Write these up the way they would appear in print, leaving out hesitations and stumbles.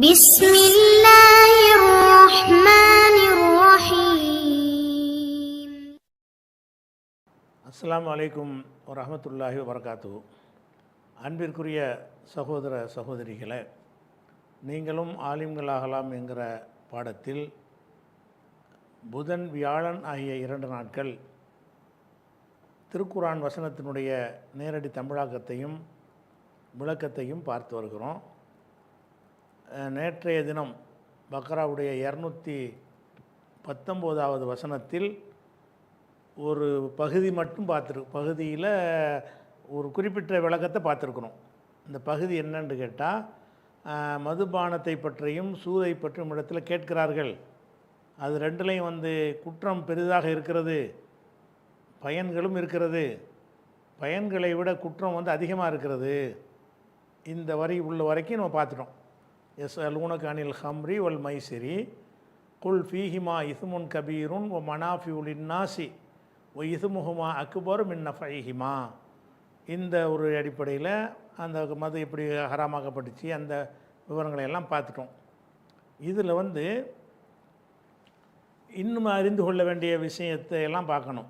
بسم الله الرحمن الرحيم. அஸ்ஸலாமு அலைக்கும் வரஹ்மத்துல்லாஹி வபரகாத்துஹு. அன்பிற்குரிய சகோதர சகோதரிகளே, நீங்களும் ஆலிம்களாகலாம் என்கிற பாடத்தில் புதன் வியாழன் ஆகிய 2 நாட்கள் திருக்குர்ஆன் வசனத்தினுடைய நேரடி தமிழாக்கத்தையும் விளக்கத்தையும் பார்த்து வருகிறோம். நேற்றைய தினம் பக்ராவுடைய 219வது வசனத்தில் ஒரு பகுதி மட்டும் பகுதியில் ஒரு குறிப்பிட்ட விளக்கத்தை பார்த்துருக்குறோம். இந்த பகுதி என்னன்னு கேட்டால், மதுபானத்தை பற்றியும் சூதை பற்றியும் இடத்துல கேட்கிறார்கள். அது ரெண்டுலேயும் குற்றம் பெரிதாக இருக்கிறது, பயன்களும் இருக்கிறது. பயன்களை விட குற்றம் அதிகமாக இருக்கிறது. இந்த வரி உள்ள வரைக்கும் நம்ம பார்த்துட்டோம். யஸ்அலூனக அனில் ஹம்ரி வல் மைசிரி குல் ஃபீஹிமா இஸ்முன் கபீருன் வ மனாஃபிஉ லின்னாசி வ இஸ்முஹுமா அக்பரு மின் நஃபைஹிமா. இந்த ஒரு அடிப்படையில் அந்த மது எப்படி ஹராமாக்கப்பட்டுச்சு அந்த விவரங்களை எல்லாம் பார்த்துட்டோம். இதில் இன்னும் அறிந்து கொள்ள வேண்டிய விஷயத்தை எல்லாம் பார்க்கணும்.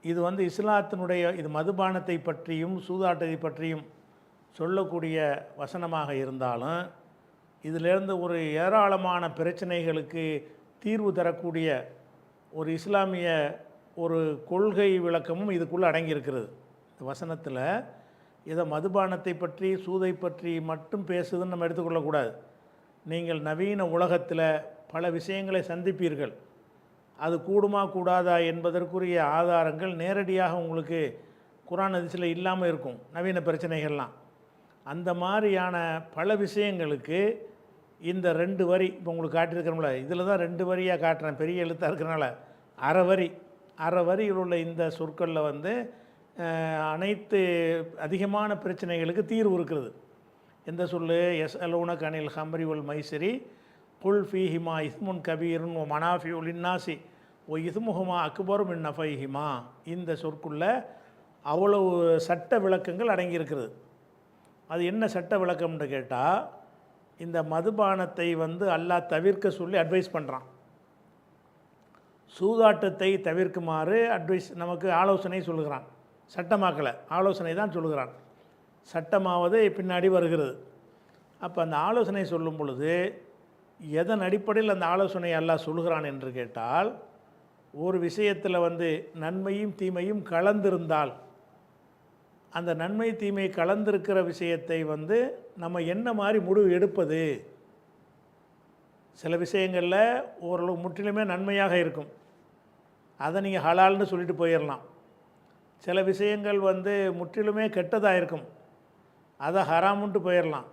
இது இஸ்லாத்தினுடைய இது மதுபானத்தை பற்றியும் சூதாட்டத்தை பற்றியும் சொல்லக்கூடிய வசனமாக இருந்தாலும், இதிலிருந்து ஒரு ஏராளமான பிரச்சனைகளுக்கு தீர்வு தரக்கூடிய ஒரு இஸ்லாமிய ஒரு கொள்கை விளக்கமும் இதுக்குள்ளே அடங்கியிருக்கிறது. இந்த வசனத்தில் இதை மதுபானத்தை பற்றி சூதை பற்றி மட்டும் பேசுதுன்னு நம்ம எடுத்துக்கொள்ளக்கூடாது. நீங்கள் நவீன உலகத்தில் பல விஷயங்களை சந்திப்பீர்கள். அது கூடுமா கூடாதா என்பதற்குரிய ஆதாரங்கள் நேரடியாக உங்களுக்கு குர்ஆன் ஹதீஸில் இல்லாமல் இருக்கும். நவீன பிரச்சனைகள்லாம் அந்த மாதிரியான பல விஷயங்களுக்கு இந்த 2 வரி இப்போ உங்களுக்கு காட்டியிருக்கிறோம்ல, இதில் தான் 2 வரியாக காட்டுறேன், பெரிய எழுத்தாக இருக்கிறனால அரை வரியில் உள்ள இந்த சொற்களில் அனைத்து அதிகமான பிரச்சனைகளுக்கு தீர்வு இருக்கிறது. எந்த சொல்லு? யஸ்அலூனக அனில் ஹம்ரி வல் மைசிரி குல் ஃபீஹிமா இஸ்முன் கபீருன் வ மனாஃபிஉ லின்னாசி வ இஸ்முஹுமா அக்பரு மின் நஃபைஹிமா. இந்த சொற்குள்ள அவ்வளவு சட்ட விளக்கங்கள் அடங்கியிருக்கிறது. அது என்ன சட்ட விளக்கம்னு கேட்டால், இந்த மதுபானத்தை அல்லாஹ் தவிர்க்க சொல்லி அட்வைஸ் பண்ணுறான். சூதாட்டத்தை தவிர்க்குமாறு நமக்கு ஆலோசனை சொல்லுகிறான். சட்டமாக்கலை, ஆலோசனை தான் சொல்லுகிறான். சட்டமாவது பின்னாடி வருகிறது. அப்போ அந்த ஆலோசனை சொல்லும் பொழுது எதன் அடிப்படையில் அந்த ஆலோசனை அல்லாஹ் சொல்லுகிறான் என்று கேட்டால், ஒரு விஷயத்தில் நன்மையும் தீமையும் கலந்திருந்தால், அந்த நன்மை தீமை கலந்திருக்கிற விஷயத்தை நம்ம என்ன மாதிரி முடிவு எடுப்பது? சில விஷயங்களில் ஓரளவு முற்றிலுமே நன்மையாக இருக்கும், அதை நீங்கள் ஹலால்னு சொல்லிட்டு போயிடலாம். சில விஷயங்கள் முற்றிலுமே கெட்டதாக இருக்கும், அதை ஹராமுன்ட்டு போயிடலாம்.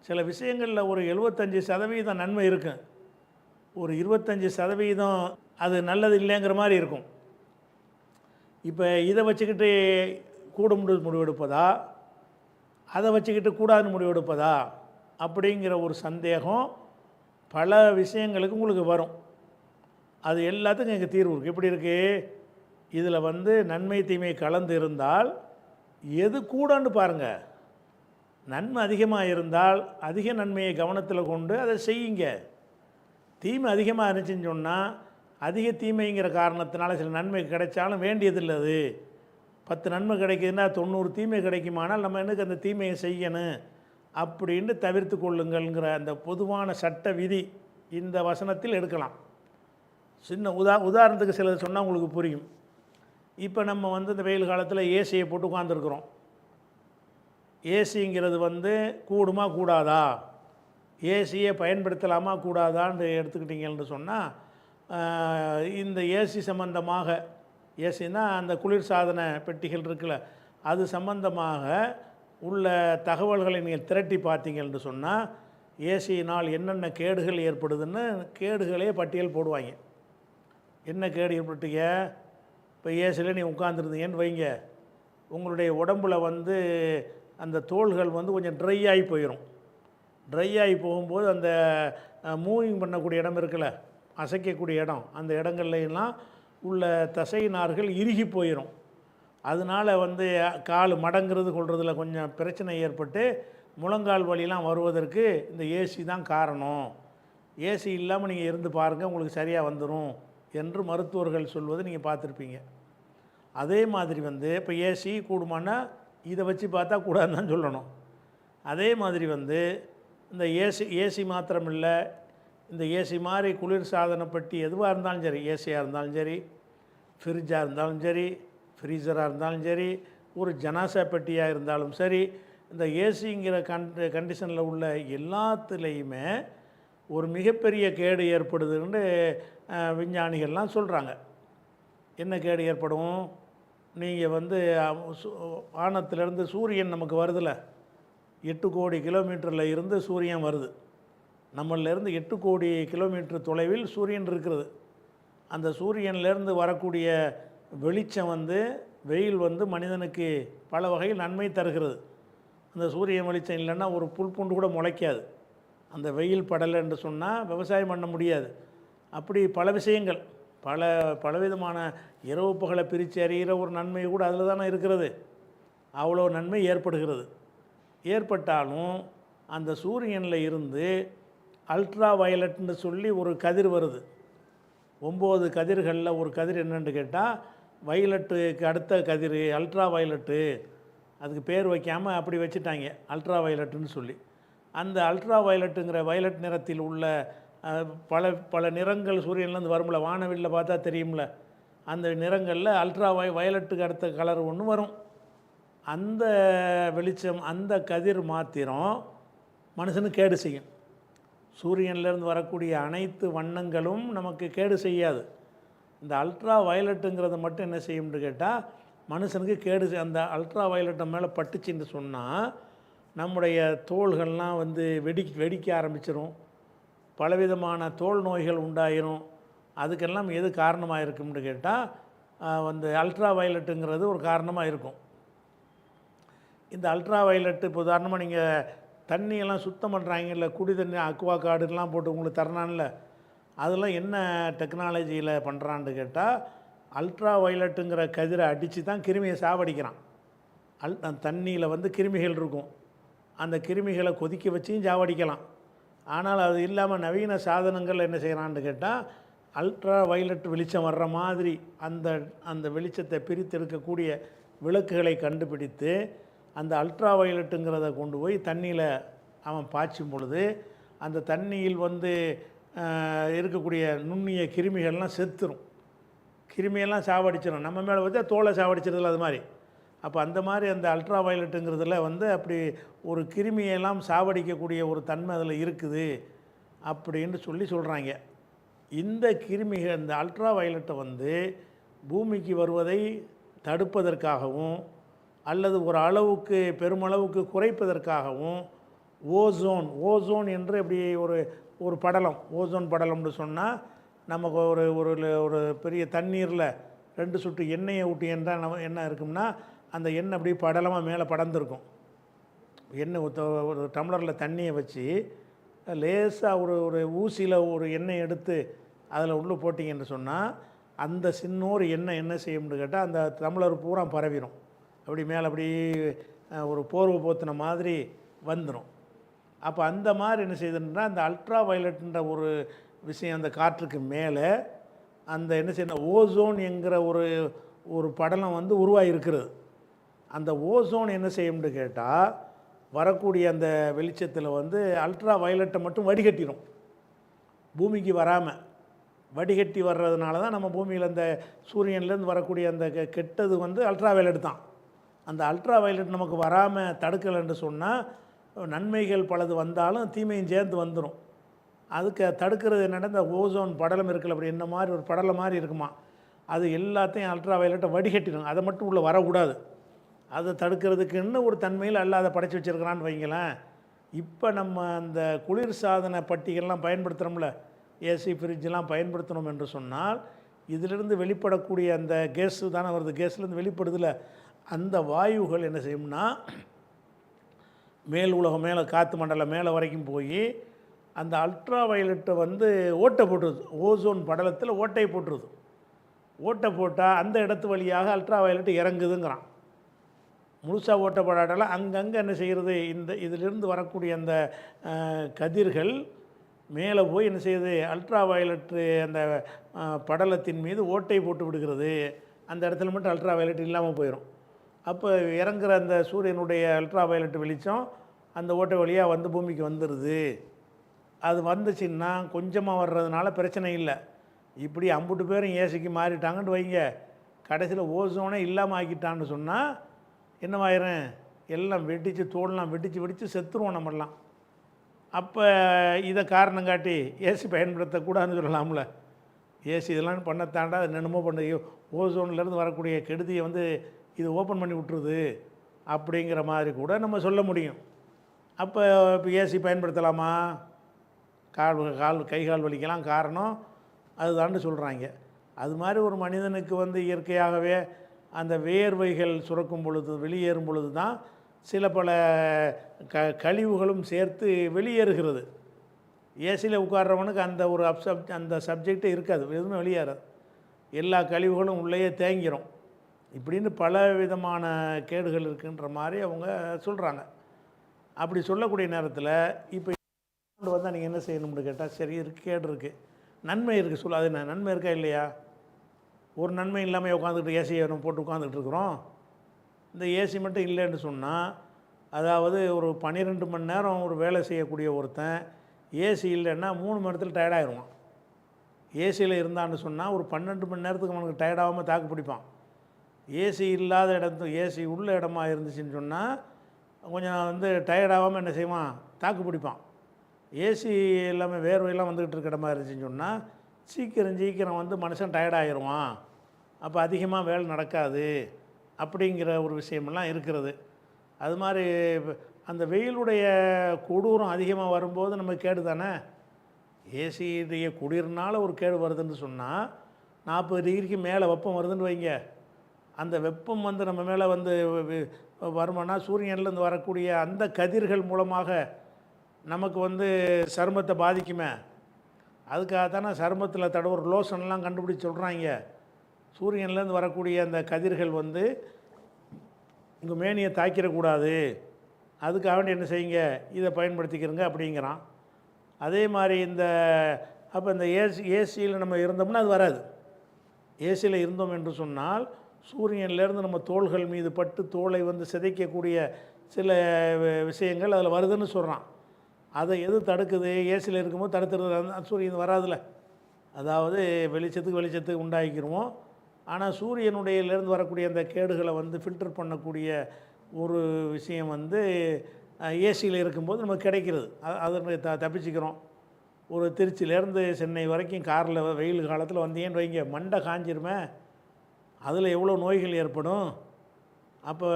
சில விஷயங்களில் ஒரு 75% நன்மை இருக்கும், ஒரு 25% அது நல்லது இல்லைங்கிற மாதிரி இருக்கும். இப்போ இதை வச்சுக்கிட்டு கூடும்னு முடிவெடுப்பதா, அதை வச்சுக்கிட்டு கூடாதுன்னு முடிவெடுப்பதா அப்படிங்கிற ஒரு சந்தேகம் பல விஷயங்களுக்கு உங்களுக்கு வரும். அது எல்லாத்துக்கும் எங்கள் தீர்வு இருக்குது. எப்படி இருக்குது? இதில் நன்மை தீமை கலந்து இருந்தால் எது கூடன்னு பாருங்கள். நன்மை அதிகமாக இருந்தால் அதிக நன்மையை கவனத்தில் கொண்டு அதை செய்யுங்க. தீமை அதிகமாக இருந்துச்சுன்னு சொன்னால், அதிக தீமைங்கிற காரணத்தினால சில நன்மை கிடைச்சாலும் வேண்டியதில்லை. அது 10 நன்மை கிடைக்குதுன்னா 90 தீமை கிடைக்குமானால் நம்ம எனக்கு அந்த தீமையை செய்யணும் அப்படின்னு தவிர்த்து கொள்ளுங்கள்ங்கிற அந்த பொதுவான சட்ட விதி இந்த வசனத்தில் எடுக்கலாம். சின்ன உதாரணத்துக்கு சிலது சொன்னால் உங்களுக்கு புரியும். இப்போ நம்ம இந்த வெயில் காலத்தில் ஏசியை போட்டு உட்காந்துருக்குறோம். ஏசிங்கிறது கூடுமா கூடாதா, ஏசியை பயன்படுத்தலாமா கூடாதான்னு எடுத்துக்கிட்டீங்கன்னு சொன்னால், இந்த ஏசி சம்பந்தமாக, ஏசினா அந்த குளிர்சாதன பெட்டிகள் இருக்குல்ல, அது சம்பந்தமாக உள்ள தகவல்களை நீங்கள் திரட்டி பார்த்தீங்கன்னு சொன்னால், ஏசியினால் என்னென்ன கேடுகள் ஏற்படுதுன்னு கேடுகளே பட்டியல் போடுவாங்க. என்ன கேடு ஏற்பட்டுங்க? இப்போ ஏசியில் நீ உட்காந்துருந்தீங்கன்னு வைங்க, உங்களுடைய உடம்பில் அந்த தோள்கள் கொஞ்சம் ட்ரை ஆகி போயிடும். ட்ரை ஆகி போகும்போது அந்த மூவிங் பண்ணக்கூடிய இடம் இருக்குல்ல, அசைக்கக்கூடிய இடம், அந்த இடங்கள்லாம் உள்ள தசை நார்கள் இறுகி போயிடும். அதனால் கால் மடங்கிறது கொள்றதில் கொஞ்சம் பிரச்சனை ஏற்பட்டு முழங்கால் வலிலாம் வருவதற்கு இந்த ஏசி தான் காரணம். ஏசி இல்லாமல் நீங்கள் இருந்து பாருங்கள், உங்களுக்கு சரியாக வந்துடும் என்று மருத்துவர்கள் சொல்வதை நீங்கள் பார்த்துருப்பீங்க. அதே மாதிரி வந்து இப்போ ஏசி கூடுமானா இதை வச்சு பார்த்தா கூடாதுன்னு தான் சொல்லணும். அதே மாதிரி வந்து இந்த ஏசி மாத்திரம் இல்லை, இந்த ஏசி மாதிரி குளிர் சாதன பெட்டி எதுவாக இருந்தாலும் சரி, ஏசியாக இருந்தாலும் சரி, ஃப்ரிட்ஜாக இருந்தாலும் சரி, ஃப்ரீசராக இருந்தாலும் சரி, ஒரு ஜனாசா பெட்டியாக இருந்தாலும் சரி, இந்த ஏசிங்கிற கண்டிஷனில் உள்ள எல்லாத்துலேயுமே ஒரு மிகப்பெரிய கேடு ஏற்படுதுன்னு விஞ்ஞானிகள்லாம் சொல்கிறாங்க. என்ன கேடு ஏற்படும்? நீங்கள் வந்து வானத்திலேருந்து சூரியன் நமக்கு வருதில்ல, 8 கோடி கிலோமீட்டரில் இருந்து சூரியன் வருது. நம்மளிலேருந்து 8 கோடி கிலோமீட்டர் தொலைவில் சூரியன் இருக்கிறது. அந்த சூரியன்லேருந்து வரக்கூடிய வெளிச்சம் வந்து, வெயில் வந்து மனிதனுக்கு பல வகையில் நன்மை தருகிறது. அந்த சூரியன் வெளிச்சம் இல்லைன்னா ஒரு புல் பூண்டு கூட முளைக்காது. அந்த வெயில் படலை என்று சொன்னால் விவசாயம் பண்ண முடியாது. அப்படி பல விஷயங்கள், பலவிதமான இரவு பகலை பிரித்து அறிகிற ஒரு நன்மை கூட அதில் தானே இருக்கிறது. அவ்வளோ நன்மை ஏற்படுகிறது. ஏற்பட்டாலும் அந்த சூரியனில் இருந்து அல்ட்ரா வயலட்னு சொல்லி ஒரு கதிர் வருது. 9 கதிர்களில் ஒரு கதிர் என்னென்னு கேட்டால் வயலட்டுக்கு அடுத்த கதிர் அல்ட்ரா வயலட்டு. அதுக்கு பேர் வைக்காமல் அப்படி வச்சுட்டாங்க, அல்ட்ரா வயலட்டுன்னு சொல்லி. அந்த அல்ட்ரா வயலட்டுங்கிற வயலட் நிறத்தில் உள்ள பல நிறங்கள் சூரியன்லேருந்து வரும்ல, வானவில்ல பார்த்தா தெரியும்ல, அந்த நிறங்களில் அல்ட்ரா வயலட்டுக்கு அடுத்த கலர் ஒன்று வரும். அந்த வெளிச்சம், அந்த கதிர் மாத்திரம் மனுஷனுக்கு கேடு செய்யும். சூரியன்லேருந்து வரக்கூடிய அனைத்து வண்ணங்களும் நமக்கு கேடு செய்யாது. இந்த அல்ட்ரா வயலட்டுங்கிறத மட்டும் என்ன செய்யும்னு கேட்டால் மனுஷனுக்கு கேடு. அந்த அல்ட்ரா வயலட்டை மேலே பட்டுச்சின்னு சொன்னால் நம்முடைய தோள்கள்லாம் வந்து வெடிக்க ஆரம்பிச்சிடும். பலவிதமான தோல் நோய்கள் உண்டாயிரும். அதுக்கெல்லாம் எது காரணமாக இருக்கும்னு கேட்டால் வந்து அல்ட்ரா வயலட்டுங்கிறது ஒரு காரணமாக இருக்கும். இந்த அல்ட்ரா வயலட்டு இப்போ உதாரணமாக நீங்கள் தண்ணியெல்லாம் சுத்தம் பண்ணுறாங்கல்ல, குடி தண்ணி அக்வா கார்டுலாம் போட்டு உங்களுக்கு தரணான்ல, அதெல்லாம் என்ன டெக்னாலஜியில் பண்ணுறான்னு கேட்டால் அல்ட்ரா வயலட்டுங்கிற கதிரை அடித்து தான் கிருமியை சாவடிக்கிறான். தண்ணியில் வந்து கிருமிகள் இருக்கும், அந்த கிருமிகளை கொதிக்க வச்சியும் சாவடிக்கலாம். ஆனால் அது இல்லாமல் நவீன சாதனங்கள் என்ன செய்கிறான்னு கேட்டால் அல்ட்ரா வயலட் வெளிச்சம் வர்ற மாதிரி அந்த வெளிச்சத்தை பிரித்தெடுக்கக்கூடிய விளக்குகளை கண்டுபிடித்து அந்த அல்ட்ரா வயலட்டுங்கிறத கொண்டு போய் தண்ணியில் அவன் பாய்ச்சும் பொழுது அந்த தண்ணியில் வந்து இருக்கக்கூடிய நுண்ணிய கிருமிகள்லாம் செத்துரும். கிருமியெல்லாம் சாவடிச்சிடும். நம்ம மேலே வந்து தோலை சாவடிச்சிருதில்ல, அது மாதிரி. அப்போ அந்த மாதிரி அந்த அல்ட்ரா வயலட்டுங்கிறதுல வந்து அப்படி ஒரு கிருமியெல்லாம் சாவடிக்கக்கூடிய ஒரு தன்மை அதில் இருக்குது அப்படின்னு சொல்கிறாங்க. இந்த கிருமிகள், இந்த அல்ட்ரா வயலட்டை வந்து பூமிக்கு வருவதை தடுப்பதற்காகவும் அல்லது ஒரு அளவுக்கு பெருமளவுக்கு குறைப்பதற்காகவும் ஓசோன் என்று அப்படி ஒரு படலம், ஓசோன் படலம்னு சொன்னால் நமக்கு ஒரு பெரிய தண்ணீரில் 2 சொட்டு எண்ணெயை ஊட்டி என்றால் நம்ம என்ன இருக்கும்னா அந்த எண்ணெய் அப்படி படலமாக மேலே படர்ந்துருக்கும். எண்ணெய் ஒரு டம்ளரில் தண்ணியை வச்சு லேசாக ஒரு ஊசியில் ஒரு எண்ணெய் எடுத்து அதில் உள்ளே போட்டிங்கன்னு சொன்னால் அந்த சின்னோரு எண்ணெய் என்ன செய்யும்னு கேட்டால் அந்த டம்ளர் பூரா பரவிடும். அப்படி மேலே அப்படி ஒரு போர்வை போத்தின மாதிரி வந்துடும். அப்போ அந்த மாதிரி என்ன செய்யுதுன்னா அந்த அல்ட்ரா வயலட்ன்ற ஒரு விஷயம் அந்த காற்றுக்கு மேலே அந்த என்ன செய்யணும், ஓசோன் என்கிற ஒரு படலம் வந்து உருவாகிருக்கிறது. அந்த ஓசோன் என்ன செய்யும்னு கேட்டால் வரக்கூடிய அந்த வெளிச்சத்தில் வந்து அல்ட்ரா வயலட்டை மட்டும் வடிகட்டிடும், பூமிக்கு வராமல். வடிகட்டி வர்றதுனால தான் நம்ம பூமியில் அந்த சூரியன்லேருந்து வரக்கூடிய அந்த கெட்டது வந்து அல்ட்ரா வயலட் தான். அந்த அல்ட்ரா வயலட் நமக்கு வராமல் தடுக்கலைன்னு சொன்னால் நன்மைகள் பலது வந்தாலும் தீமையும் சேர்ந்து வந்துடும். அதுக்கு தடுக்கிறது என்னென்னா இந்த ஓசோன் படலம் இருக்குல்ல, அப்படி என்ன மாதிரி ஒரு படலம் மாதிரி இருக்குமா, அது எல்லாத்தையும் அல்ட்ரா வயலட்டை வடிகட்டிடும். அதை மட்டும் உள்ளே வரக்கூடாது. அதை தடுக்கிறதுக்குன்னு ஒரு தன்மையில் அல்ல அதை படைச்சி வச்சுருக்கிறான்னு வைங்களேன். இப்போ நம்ம அந்த குளிர் சாதன பட்டிகள்லாம் பயன்படுத்துகிறோம்ல, ஏசி ஃப்ரிட்ஜெலாம் பயன்படுத்தணும் என்று சொன்னால் இதிலிருந்து வெளிப்படக்கூடிய அந்த கேஸு தானே வருது, கேஸ்லேருந்து வெளிப்படுதில்ல, அந்த வாயுகள் என்ன செய்யும்னா மேல் உலகம் மேலே காற்று மண்டலம் மேலே வரைக்கும் போய் அந்த அல்ட்ரா வயலட்டை வந்து ஓட்டை போட்டுருது. ஓசோன் படலத்தில் ஓட்டை போட்டுருது. ஓட்டை போட்டால் அந்த இடத்து வழியாக அல்ட்ரா வயலட் இறங்குதுங்கிறான். முழுசாக ஓட்டப்படாட்டாலும் அங்கங்கே என்ன செய்கிறது, இதிலிருந்து வரக்கூடிய அந்த கதிர்கள் மேலே போய் என்ன செய்யுது, அல்ட்ரா வயலட்டு அந்த படலத்தின் மீது ஓட்டை போட்டு விடுகிறது. அந்த இடத்துல மட்டும் அல்ட்ரா வயலட் இல்லாமல் போயிடும். அப்போ இறங்குற அந்த சூரியனுடைய அல்ட்ரா வயலட் வெளிச்சம் அந்த ஓட்டை வழியாக வந்து பூமிக்கு வந்துடுது. அது வந்துச்சுன்னா கொஞ்சமாக வர்றதுனால பிரச்சனை இல்லை. இப்படி அம்புட்டு பேரும் ஏசிக்கு மாறிட்டாங்கன்னு வைங்க, கடைசியில் ஓசோனே இல்லாமல் ஆக்கிட்டான்னு சொன்னால் என்னவாயிரும், எல்லாம் வெடித்து தோல்லாம் வெடித்து செத்துருவோம் நம்மெல்லாம். அப்போ இதை காரணம் காட்டி ஏசி பயன்படுத்தக்கூடாதுன்னு சொல்லலாம்ல. ஏசி இதெல்லாம் பண்ணத்தாண்டா அது என்னென்னமோ பண்ண ஓசோன்லேருந்து வரக்கூடிய கெடுதியை வந்து இது ஓப்பன் பண்ணி விட்டுருது அப்படிங்கிற மாதிரி கூட நம்ம சொல்ல முடியும். அப்போ இப்போ ஏசி பயன்படுத்தலாமா, கை கால் வலிக்கலாம் காரணம் அதுதான்னு சொல்கிறாங்க. அது மாதிரி ஒரு மனிதனுக்கு வந்து இயற்கையாகவே அந்த வேர்வைகள் சுரக்கும் பொழுது வெளியேறும் பொழுது தான் சில பல கழிவுகளும் சேர்த்து வெளியேறுகிறது. ஏசியில் உட்கார்றவனுக்கு அந்த ஒரு அந்த சப்ஜெக்டே இருக்காது, எதுவுமே வெளியேறாது, எல்லா கழிவுகளும் உள்ளேயே தேங்கிடும். இப்படின்னு பல விதமான கேடுகள் இருக்குன்ற மாதிரி அவங்க சொல்கிறாங்க. அப்படி சொல்லக்கூடிய நேரத்தில் இப்போ வந்தால் நீங்கள் என்ன செய்யணும்னு கேட்டால், சரி இருக்குது, கேடு இருக்குது, நன்மை இருக்குது, சொல்ல அது நன்மை இருக்கா இல்லையா? ஒரு நன்மை இல்லாமல் உட்காந்துக்கிட்டு ஏசியை நம்ம போட்டு உட்காந்துக்கிட்டு இருக்கிறோம். இந்த ஏசி மட்டும் இல்லைன்னு சொன்னால், அதாவது ஒரு 12 மணி நேரம் ஒரு வேலை செய்யக்கூடிய ஒருத்தன் ஏசி இல்லைன்னா 3 மணி நேரத்தில் டயர்டாகிடுவான். ஏசியில் இருந்தான்னு சொன்னால் ஒரு 12 மணி நேரத்துக்கு அவனுக்கு டயர்டாகாமல் தாக்கு பிடிப்பான். ஏசி இல்லாத ஏசி உள்ள இடமா இருந்துச்சுன்னு சொன்னால் கொஞ்சம் வந்து டயர்டாகாமல் என்ன செய்வான், தாக்கு பிடிப்பான். ஏசி எல்லாமே வேர்வையெல்லாம் வந்துக்கிட்டு இருக்கிற மாதிரி இருந்துச்சுன்னு சொன்னால் சீக்கிரம் வந்து மனுஷன் டயர்டாகிடுவான். அப்போ அதிகமாக வேலை நடக்காது அப்படிங்கிற ஒரு விஷயமெல்லாம் இருக்கிறது. அது மாதிரி அந்த வெயிலுடைய கொடூரம் அதிகமாக வரும்போது நமக்கு கேடு தானே. ஏசியுடைய குளிர்னால ஒரு கேடு வருதுன்னு சொன்னால் 40 டிகிரிக்கு மேலே வெப்பம் வருதுன்னு வைங்க, அந்த வெப்பம் வந்து நம்ம மேலே வந்து வருமானா சூரியன்லேருந்து வரக்கூடிய அந்த கதிர்கள் மூலமாக நமக்கு வந்து சருமத்தை பாதிக்குமே. அதுக்காக தானே சருமத்தில் ஒரு லோஷன்லாம் கண்டுபிடிச்சி சொல்கிறாங்க, சூரியன்லேருந்து வரக்கூடிய அந்த கதிர்கள் வந்து உங்கள் மேனியை தாக்கிடக்கூடாது, அதுக்காக வேண்டி என்ன செய்யுங்க, இதை பயன்படுத்திக்கிறங்க அப்படிங்கிறான். அதே மாதிரி அப்போ இந்த ஏசியில் நம்ம இருந்தோம்னா அது வராது. ஏசியில் இருந்தோம் என்று சொன்னால் சூரியன்லேருந்து நம்ம தோள்கள் மீது பட்டு தோலை வந்து சிதைக்கக்கூடிய சில விஷயங்கள் அதில் வருதுன்னு சொல்கிறான். அதை எது தடுக்குது, ஏசியில் இருக்கும்போது தடுத்துறது சூரியன் வராதுல்ல. அதாவது வெளிச்சத்துக்கு உண்டாக்கிடுவோம். ஆனால் சூரியனுடையிலேருந்து வரக்கூடிய அந்த கேடுகளை வந்து ஃபில்டர் பண்ணக்கூடிய ஒரு விஷயம் வந்து ஏசியில் இருக்கும்போது நமக்கு கிடைக்கிறது. அதை தப்பிச்சுக்கிறோம். ஒரு திருச்சியிலேருந்து சென்னை வரைக்கும் காரில் வெயில் காலத்தில் வந்தீங்கன்னு வைங்க, மண்டை காஞ்சிருமே, அதில் எவ்வளோ நோய்கள் ஏற்படும். அப்போ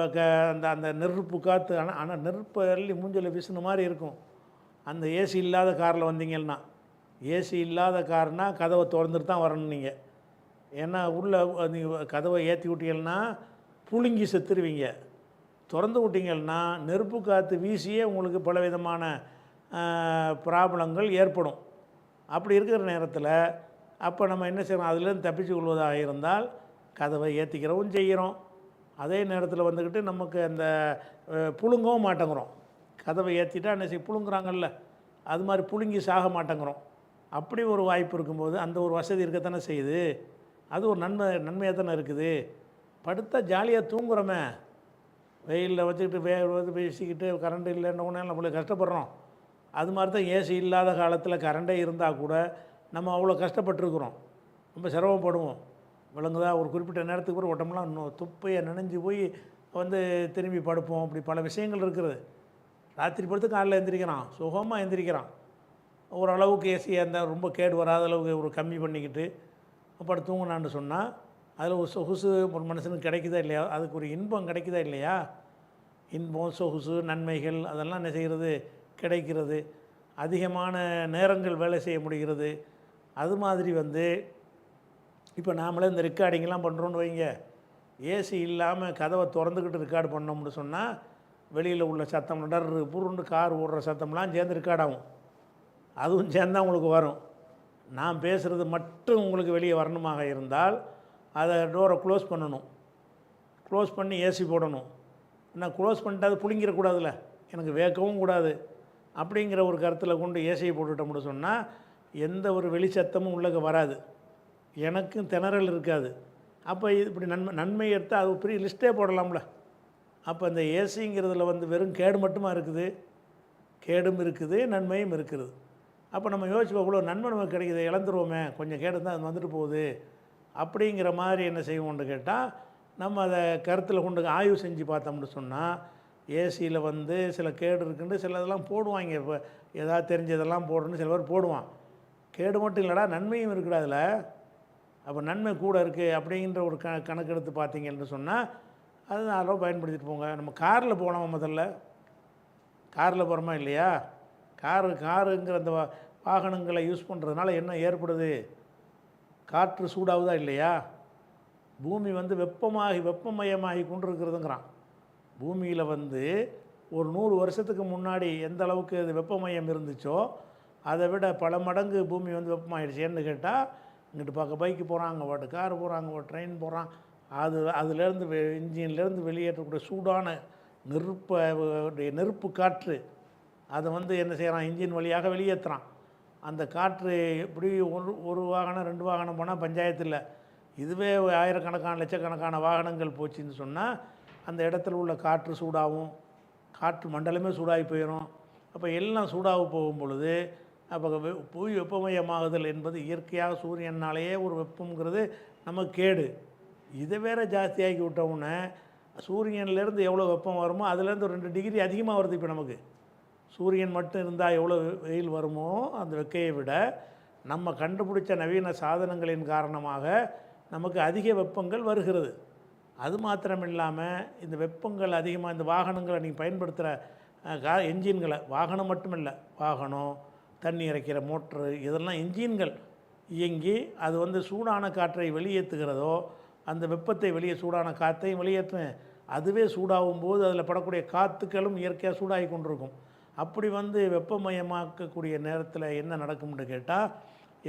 அந்த நெருப்பு காற்று, ஆனால் நெருப்பு அள்ளி மூஞ்சில் வீசின மாதிரி இருக்கும். அந்த ஏசி இல்லாத காரில் வந்தீங்கன்னா, ஏசி இல்லாத கார்னால் கதவை திறந்துட்டு தான் வரணும் நீங்கள். ஏன்னா உள்ளே நீங்கள் கதவை ஏற்றி விட்டீங்கன்னா புழுங்கி செத்துருவீங்க. திறந்து விட்டீங்கன்னா நெருப்பு காற்று வீசியே உங்களுக்கு பலவிதமான ப்ராப்ளங்கள் ஏற்படும். அப்படி இருக்கிற நேரத்தில் அப்போ நம்ம என்ன செய்யணும், அதுலேருந்து தப்பிச்சு கொள்வதாக இருந்தால் கதவை ஏற்றிக்கிறவும் செய்கிறோம். அதே நேரத்தில் வந்துக்கிட்டு நமக்கு அந்த புழுங்கவும் மாட்டேங்கிறோம். கதவை ஏற்றிட்டா என்ன செய்ய புழுங்குறாங்கல்ல, அது மாதிரி புழுங்கி சாக மாட்டேங்கிறோம். அப்படி ஒரு வாய்ப்பு இருக்கும்போது அந்த ஒரு வசதி இருக்கத்தானே செய்யுது. அது ஒரு நன்மையாக தானே இருக்குது. படுத்தா ஜாலியாக தூங்குறோமே, வெயிலில் வச்சுக்கிட்டு பேசிக்கிட்டு கரண்ட் இல்லைன்னு நம்மளுக்கு கஷ்டப்படுறோம். அது மாதிரி தான் ஏசி இல்லாத காலத்தில் கரண்டே இருந்தால் கூட நம்ம அவ்வளோ கஷ்டப்பட்டுருக்குறோம், ரொம்ப சிரமப்படுவோம். விளங்குதா? ஒரு குறிப்பிட்ட நேரத்துக்கு கூட உடம்புலாம் துப்பையை நனைஞ்சு போய் வந்து திரும்பி படுப்போம். அப்படி பல விஷயங்கள் இருக்குது. ராத்திரி படுத்து காலையில் எழுந்திரிக்கிறான், சுகமாக எழுந்திரிக்கிறான். ஓரளவுக்கு ஏசி அந்த ரொம்ப கேடு வராத அளவுக்கு ஒரு கம்மி பண்ணிக்கிட்டு படுத்து தூங்கினான்னு சொன்னால் அதில் ஒரு சொகுசு ஒரு மனுஷனுக்கு கிடைக்குதா இல்லையா, அதுக்கு ஒரு இன்பம் கிடைக்குதா இல்லையா? இன்பம், சொகுசு, நன்மைகள் அதெல்லாம் என்ன செய்கிறது, கிடைக்கிறது. அதிகமான நேரங்கள் வேலை செய்ய முடிகிறது. அது மாதிரி வந்து இப்போ நாமளே இந்த ரெக்கார்டிங்கெலாம் பண்ணுறோன்னு வைங்க, ஏசி இல்லாமல் கதவை திறந்துக்கிட்டு ரெக்கார்டு பண்ணோம்னு சொன்னால் வெளியில் உள்ள சத்தம் டர்ரு புருண்டு கார் ஓடுற சத்தம்லாம் சேர்ந்து ரெக்கார்டாகும். அதுவும் சேர்ந்தால் உங்களுக்கு வரும். நான் பேசுகிறது மட்டும் உங்களுக்கு வெளியே வரணுமாக இருந்தால் அதை டோரை க்ளோஸ் பண்ணணும். க்ளோஸ் பண்ணி ஏசி போடணும். நான் க்ளோஸ் பண்ணிட்டு அது புளிங்கிடக்கூடாதுல்ல, எனக்கு வேக்கவும் கூடாது அப்படிங்கிற ஒரு கருத்தில் கொண்டு ஏசியை போட்டுட்டோம்னு சொன்னால் எந்த ஒரு வெளிச்சத்தமும் உள்ளே வராது, எனக்கும் திணறல் இருக்காது. அப்போ இது இப்படி நன்மை எடுத்தால் அது பெரிய லிஸ்ட்டே போடலாம்ல. அப்போ இந்த ஏசிங்கிறதுல வந்து வெறும் கேடு மட்டுமா இருக்குது? கேடும் இருக்குது, நன்மையும் இருக்குது. அப்போ நம்ம யோசிப்போம், இவ்வளோ நன்மை நமக்கு கிடைக்குது, இழந்துருவோமே, கொஞ்சம் கேடு தான் அது வந்துட்டு போகுது அப்படிங்கிற மாதிரி என்ன செய்வோம்னு கேட்டால், நம்ம அதை கருத்தில் கொண்டு ஆய்வு செஞ்சு பார்த்தோம்னு சொன்னால் ஏசியில் வந்து சில கேடு இருக்குன்னு சில இதெல்லாம் போடுவாங்க. இப்போ எதாவது தெரிஞ்சதெல்லாம் போடணும்னு சில பேர் போடுவான். கேடு மட்டும் இல்லைடா, நன்மையும் இருக்குடா அதில். அப்போ நன்மை கூட இருக்குது அப்படிங்கிற ஒரு கணக்கெடுத்து பார்த்தீங்கன்னு சொன்னால் அது அளவு பயன்படுத்திட்டு போங்க. நம்ம காரில் போனோம், முதல்ல காரில் போகிறோமா இல்லையா? காருங்கிற அந்த வாகனங்களை யூஸ் பண்ணுறதுனால என்ன ஏற்படுது? காற்று சூடாகுதா இல்லையா? பூமி வந்து வெப்பமயமாகி கொண்டு இருக்கிறதுங்கிறான். பூமியில் வந்து ஒரு 100 வருஷத்துக்கு முன்னாடி எந்த அளவுக்கு அது வெப்பமயம் இருந்துச்சோ அதை விட பல மடங்கு பூமி வந்து வெப்பமாயிடுச்சு. ஏன்னு கேட்டால், இங்கிட்டு பார்க்க பைக்கு போகிறான், அங்கே பாட்டு கார் போகிறாங்க, ஒரு ட்ரெயின் போகிறான், அதுலேருந்து இன்ஜின்லேருந்து வெளியேற்றக்கூடிய சூடான நெருப்பு காற்று அதை வந்து என்ன செய்கிறான், இன்ஜின் வழியாக வெளியேற்றுறான். அந்த காற்று இப்படி ஒரு வாகனம் 2 வாகனம் போனால் பஞ்சாயத்து இல்லை. இதுவே ஆயிரக்கணக்கான லட்சக்கணக்கான வாகனங்கள் போச்சுன்னு சொன்னால் அந்த இடத்துல உள்ள காற்று சூடாகும், காற்று மண்டலமே சூடாகி போயிடும். அப்போ எல்லாம் சூடாக போகும் பொழுது அப்போ புவி வெப்பமயமாகுதல் என்பது இயற்கையாக சூரியனாலேயே ஒரு வெப்பங்கிறது நமக்கு கேடு. இதை வேற ஜாஸ்தியாகி விட்டவுடனே சூரியன்லேருந்து எவ்வளோ வெப்பம் வருமோ அதுலேருந்து ஒரு 2 டிகிரி அதிகமாக வருது. இப்போ நமக்கு சூரியன் மட்டும் இருந்தால் எவ்வளோ வெயில் வருமோ அந்த வெக்கையை விட நம்ம கண்டுபிடிச்ச நவீன சாதனங்களின் காரணமாக நமக்கு அதிக வெப்பங்கள் வருகிறது. அது மாத்திரம் இல்லாமல் இந்த வெப்பங்கள் அதிகமாக இந்த வாகனங்களை நீங்கள் பயன்படுத்துகிற என்ஜின்களை, வாகனம் மட்டும் இல்லை, வாகனம், தண்ணி இறைக்கிற மோட்ரு, இதெல்லாம் என்ஜின்கள் இயங்கி அது வந்து சூடான காற்றை வெளியேற்றுகிறதோ, அந்த வெப்பத்தை சூடான காற்றையும் வெளியேற்றும். அதுவே சூடாகும் போது அதில் படக்கூடிய காற்றுக்களும் இயற்கையாக சூடாகி கொண்டிருக்கும். அப்படி வந்து வெப்பமயமாக்கக்கூடிய நேரத்தில் என்ன நடக்கும்னு கேட்டால்,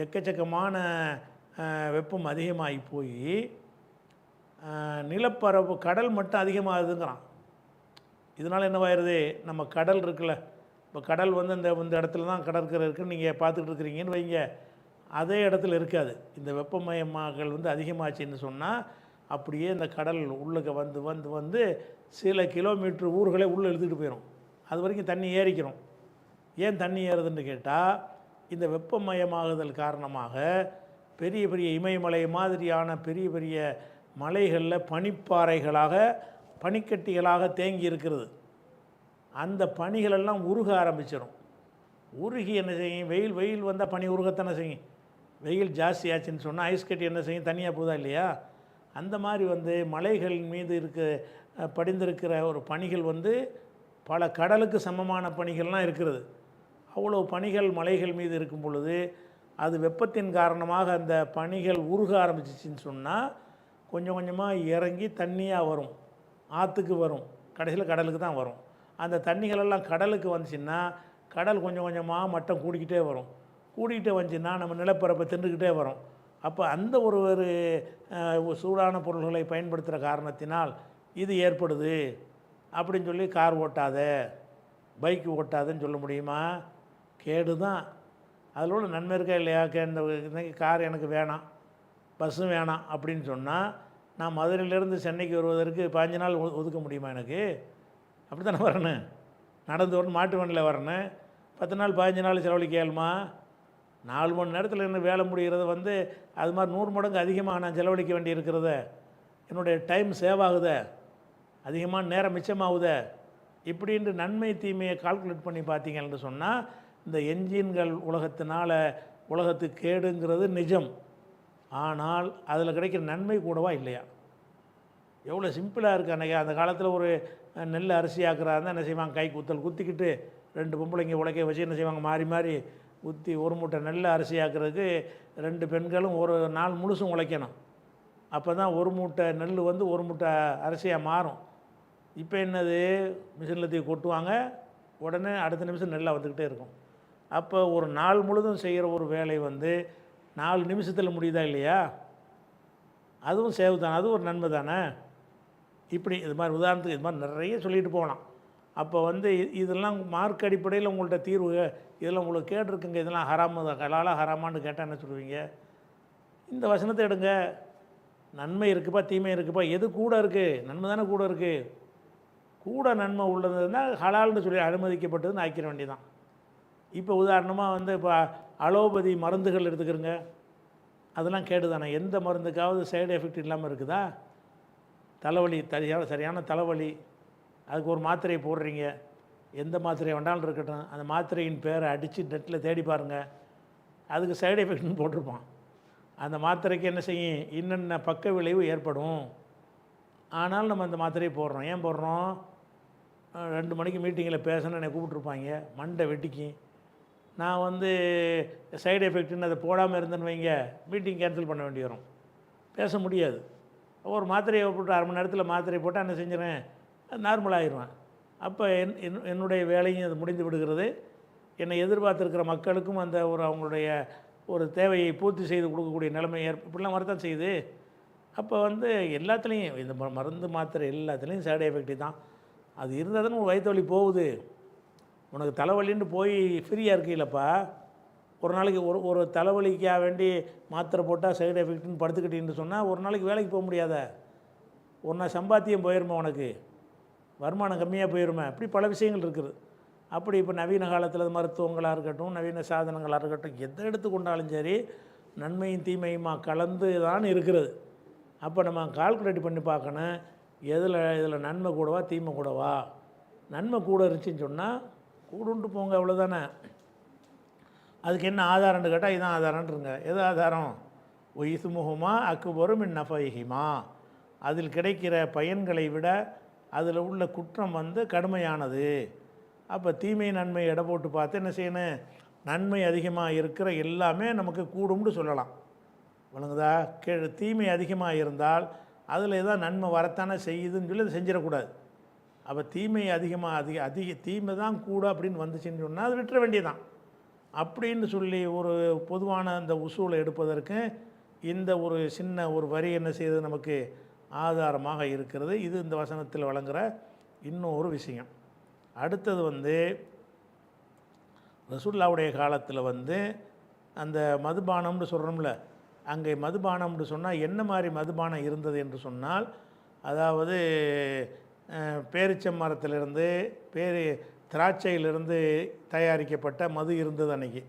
எக்கச்சக்கமான வெப்பம் அதிகமாகி போய் நிலப்பரப்பு கடல் மட்டும் அதிகமாகுதுங்கிறான். இதனால் என்னவாயிருது, நம்ம கடல் இருக்குல்ல, இப்போ கடல் வந்து இந்த இடத்துல தான் கடற்கரை இருக்குன்னு நீங்கள் பார்த்துக்கிட்டு இருக்கிறீங்கன்னு வைங்க, அதே இடத்துல இருக்காது. இந்த வெப்பமயமாகல் வந்து அதிகமாச்சுன்னு சொன்னால் அப்படியே இந்த கடல் உள்ளுக்கு வந்து வந்து வந்து சில கிலோமீட்டர் ஊர்களை உள்ளே இழுத்துக்கிட்டு போயிடும். அது வரைக்கும் தண்ணி ஏறிக்கிறோம். ஏன் தண்ணி ஏறுதுன்னு கேட்டால், இந்த வெப்பமயமாகுதல் காரணமாக பெரிய பெரிய இமயமலை மாதிரியான பெரிய பெரிய மலைகளில் பனிப்பாறைகளாக பனிக்கட்டிகளாக தேங்கி இருக்கிறது. அந்த பனிகளெல்லாம் உருக ஆரம்பிச்சிடும். உருகி என்ன செய்யும், வெயில் வந்தால் பனி உருகத்தானே செய்யும். வெயில் ஜாஸ்தி ஆச்சுன்னு சொன்னால் ஐஸ் கட்டி என்ன செய்யும், தனியாக போதா இல்லையா? அந்த மாதிரி வந்து மலைகள் மீது படிந்திருக்கிற ஒரு பனிகள் வந்து பல கடலுக்கு சமமான பனிகள்லாம் இருக்கிறது. அவ்வளோ பனிகள் மலைகள் மீது இருக்கும் பொழுது அது வெப்பத்தின் காரணமாக அந்த பனிகள் உருக ஆரம்பிச்சிச்சின்னு சொன்னால் கொஞ்சம் கொஞ்சமாக இறங்கி தண்ணியாக வரும், ஆற்றுக்கு வரும், கடைசியில் கடலுக்கு தான் வரும். அந்த தண்ணிகளெல்லாம் கடலுக்கு வந்துச்சுன்னா கடல் கொஞ்சம் கொஞ்சமாக மட்டம் கூடிக்கிட்டே வரும். கூடிக்கிட்டே வந்துச்சுன்னா நம்ம நிலப்பரப்பை தின்றுக்கிட்டே வரும். அப்போ அந்த ஒரு சூடான பொருள்களை பயன்படுத்துகிற காரணத்தினால் இது ஏற்படுது அப்படின்னு சொல்லி கார் ஓட்டாத, பைக்கு ஓட்டாதுன்னு சொல்ல முடியுமா? கேடு தான். அதில் உள்ள நன்மை இருக்கா இல்லையா? இந்த கார் எனக்கு வேணாம், பஸ்ஸும் வேணாம் அப்படின்னு சொன்னால் நான் மதுரையிலேருந்து சென்னைக்கு வருவதற்கு 15 நாள் ஒதுக்க முடியுமா எனக்கு? அப்படி தானே வரணும், நடந்து வரணும், மாட்டு வண்டியில் வரணும். 10 நாள் 15 நாள் செலவழிக்க இயலுமா? 4 மணி நேரத்தில் என்ன வேலை முடிகிறது வந்து அது மாதிரி 100 மடங்கு அதிகமாக நான் செலவழிக்க வேண்டி இருக்கிறத, என்னுடைய டைம் சேவ் ஆகுத, அதிகமான நேரம் மிச்சமாகுத. இப்படின்னு நன்மை தீமையை கால்குலேட் பண்ணி பார்த்தீங்கன்னு சொன்னால் இந்த என்ஜின்கள் உலகத்துக்கு கேடுங்கிறது நிஜம். ஆனால் அதில் கிடைக்கிற நன்மை கூடவா இல்லையா? எவ்வளோ சிம்பிளாக இருக்குது. அன்றைக்கி அந்த காலத்தில் ஒரு நெல் அரிசி ஆக்குறாருந்தா என்ன செய்வாங்க, கை குத்திக்கிட்டு 2 பொம்பளைங்க உழைக்க வச்சு என்ன செய்வாங்க, மாறி மாறி குத்தி ஒரு மூட்டை நெல் அரிசி ஆக்குறதுக்கு 2 பெண்களும் ஒரு நாள் முழுசும் உழைக்கணும். அப்போ தான் ஒரு மூட்டை நெல் வந்து ஒரு மூட்டை அரிசியாக மாறும். இப்போ என்னது, மிஷினில் தூக்கி கொட்டுவாங்க, உடனே அடுத்த நிமிஷம் நெல்லாக வந்துக்கிட்டே இருக்கும். அப்போ ஒரு நாள் முழுதும் செய்கிற ஒரு வேலை வந்து 4 நிமிஷத்தில் முடியுதா இல்லையா? அதுவும் சேவ் தானே, அதுவும் ஒரு நன்மை தானே. இப்படி இது மாதிரி உதாரணத்துக்கு இது மாதிரி நிறைய சொல்லிட்டு போகலாம். அப்போ வந்து இதெல்லாம் மார்க் அடிப்படையில் உங்கள்கிட்ட தீர்வு இதெல்லாம் உங்களுக்கு கேட்டிருக்குங்க, இதெல்லாம் ஹராமு ஹலாலா ஹராமான்னு கேட்டால் என்ன சொல்லுவீங்க? இந்த வசனத்தை எடுங்க, நன்மை இருக்குப்பா தீமை இருக்குப்பா, எது கூட இருக்குது? நன்மை தானே கூட இருக்குது. கூட நன்மை உள்ளதுன்னா ஹலால்னு சொல்லி அனுமதிக்கப்பட்டதுன்னு ஆக்கிற வேண்டியதான். இப்போ உதாரணமாக வந்து இப்போ அலோபதி மருந்துகள் எடுத்துக்கிறங்க, அதெல்லாம் கேடு தானே. எந்த மருந்துக்காவது சைடு எஃபெக்ட் இல்லாமல் இருக்குதா? தலைவலி சரியான தலைவலி, அதுக்கு ஒரு மாத்திரையை போடுறீங்க, எந்த மாத்திரை வேண்டாலும் இருக்கட்டும், அந்த மாத்திரையின் பேரை அடித்து நெட்டில் தேடி பாருங்கள், அதுக்கு சைடு எஃபெக்ட்னு போட்டிருப்பான். அந்த மாத்திரைக்கு என்ன செய்யும், இன்னென்ன பக்க விளைவு ஏற்படும். ஆனாலும் நம்ம அந்த மாத்திரையை போடுறோம். ஏன் போடுறோம்? 2 மணிக்கு மீட்டிங்கில் பேசணும்னு என்னை கூப்பிட்ருப்பாங்க, மண்டை வெட்டிக்கு. நான் வந்து சைடு எஃபெக்ட்னு அதை போடாமல் இருந்தேன்னு வைங்க, மீட்டிங் கேன்சல் பண்ண வேண்டி வரும், பேச முடியாது. ஒரு மாத்திரையை போட்டு 1/2 மணி நேரத்தில் மாத்திரை போட்டால் என்ன செஞ்சிடறேன், நார்மலாகிடுவேன். அப்போ என்னுடைய வேலையும் அது முடிந்து விடுகிறது. என்னை எதிர்பார்த்துருக்கிற மக்களுக்கும் அந்த அவங்களுடைய ஒரு தேவையை பூர்த்தி செய்து கொடுக்கக்கூடிய நிலைமை இப்படிலாம் வரத்தான் செய்யுது. அப்போ வந்து எல்லாத்துலேயும் இந்த மருந்து மாத்திரை எல்லாத்துலேயும் சைடு எஃபெக்ட் தான். அது இருந்தால் தானே உங்கள் வயிற்று வலி போகுது. உனக்கு தலைவலின்னு போய் ஃப்ரீயாக இருக்கீங்களப்பா, ஒரு நாளைக்கு ஒரு தலைவலிக்காக வேண்டி மாத்திரை போட்டால் சைடு எஃபெக்ட்னு படுத்துக்கிட்டேன்னு சொன்னால் ஒரு நாளைக்கு வேலைக்கு போக முடியாத, ஒரு நாள் சம்பாத்தியம் போயிருமா, உனக்கு வருமானம் கம்மியாக போயிருமே. அப்படி பல விஷயங்கள் இருக்குது. அப்படி இப்போ நவீன காலத்தில் மருத்துவங்களாக இருக்கட்டும், நவீன சாதனங்களாக இருக்கட்டும், எதை எடுத்துக்கொண்டாலும் சரி நன்மையும் தீமையுமா கலந்து தான் இருக்கிறது. அப்போ நம்ம கால்குலேட் பண்ணி பார்க்கணும், இதில் நன்மை கூடவா தீமை கூடவா. நன்மை கூட இருந்துச்சின்னு சொன்னால் கூடுன்ட்டு போங்க, அவ்வளோதானே. அதுக்கு என்ன ஆதாரம்னு கேட்டால் இதுதான் ஆதாரம்ன்றங்க. எது ஆதாரம்? இஸ்முஹுமா அக்பரு மின் நஃபைஹிமா, அதில் கிடைக்கிற பயன்களை விட அதில் உள்ள குற்றம் வந்து கடுமையானது. அப்போ தீமை நன்மை எடை போட்டு பார்த்து என்ன செய்யணும், நன்மை அதிகமாக இருக்கிற எல்லாமே நமக்கு கூடும்னு சொல்லலாம். வணங்குதா? தீமை அதிகமாக இருந்தால் அதில் ஏதாவது நன்மை வரத்தானே செய்யுதுன்னு சொல்லி அதை செஞ்சிடக்கூடாது. அப்போ தீமை அதிகமாக தீமை தான் கூட அப்படின்னு வந்துச்சுன்னு சொன்னால் அது விட்டுற வேண்டியதான். அப்படின்னு சொல்லி ஒரு பொதுவான அந்த உசூலை எடுப்பதற்கு இந்த ஒரு சின்ன ஒரு வரி என்ன செய்யுது, நமக்கு ஆதாரமாக இருக்கிறது. இது இந்த வசனத்தில் வழங்குகிற இன்னொரு விஷயம். அடுத்தது வந்து ரசூலுல்லாஹ்வுடைய காலத்தில் வந்து அந்த மதுபானம்னு சொல்கிறோம்ல, அங்கே மதுபானம்னு சொன்னால் என்ன மாதிரி மதுபானம் இருந்தது என்று சொன்னால், அதாவது பேரிச்சம் மரத்திலிருந்து திராட்சையிலிருந்து தயாரிக்கப்பட்ட மது இருந்தது அன்றைக்கி.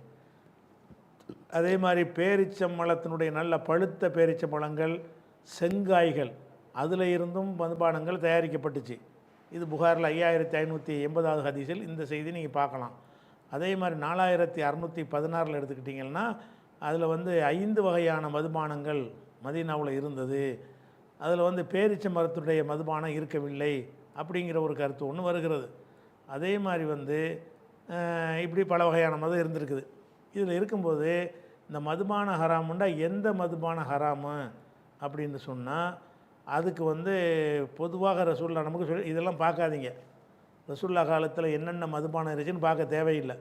அதே மாதிரி பேரிச்சம்பழத்தினுடைய நல்ல பழுத்த பேரிச்சம்பழங்கள், செங்காய்கள், அதில் இருந்தும் மதுபானங்கள் தயாரிக்கப்பட்டுச்சு. இது புகாரில் 5580வது ஹதீஸில் இந்த செய்தி நீங்கள் பார்க்கலாம். அதே மாதிரி 4616 எடுத்துக்கிட்டிங்கன்னா அதில் வந்து 5 வகையான மதுபானங்கள் மதீனாவில் இருந்தது. அதில் வந்து பேரிச்ச மரத்துடைய மதுபானம் இருக்கவில்லை அப்படிங்கிற ஒரு கருத்து ஒன்று வருகிறது. அதே மாதிரி வந்து இப்படி பல வகையான மது இருந்திருக்குது. இதில் இருக்கும்போது இந்த மதுபான ஹராமுண்டா எந்த மதுபான ஹராமு அப்படின்னு சொன்னால், அதுக்கு வந்து பொதுவாக ரசூலுல்லாஹ் நமக்கு சொல்லி இதெல்லாம் பார்க்காதீங்க. ரசூலுல்லாஹ் காலத்தில் என்னென்ன மதுபானம் இருந்துச்சுன்னு பார்க்க தேவையில்லை.